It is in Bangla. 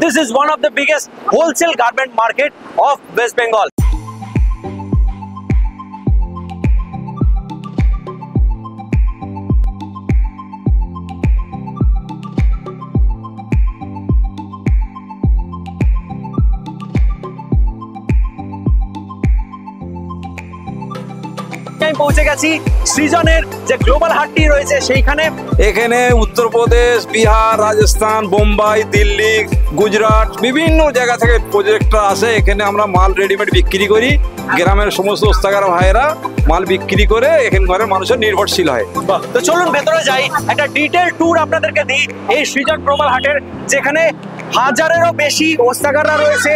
This is one of the biggest wholesale garment market of West Bengal. আমি পৌঁছে গেছি সৃজনের যে গ্লোবাল হাটটি রয়েছে সেইখানে। এখানে উত্তরপ্রদেশ, বিহার, রাজস্থান, বোম্বাই, দিল্লি, গুজরাট বিভিন্ন জায়গা থেকে প্রজেক্টরা আসে। এখানে আমরা মাল রেডিমেড বিক্রি করি। গ্রামের সমস্ত ওস্তাগার ভাইয়েরা মাল বিক্রি করে এখানকার মানুষের নির্ভরশীল হয়। তো চলুন ভেতরে যাই, একটা ডিটেল ট্যুর আপনাদেরকে দিই এই সৃজন গ্লোবাল হাটের, যেখানে হাজারেরও বেশি ওস্তাগাররা রয়েছে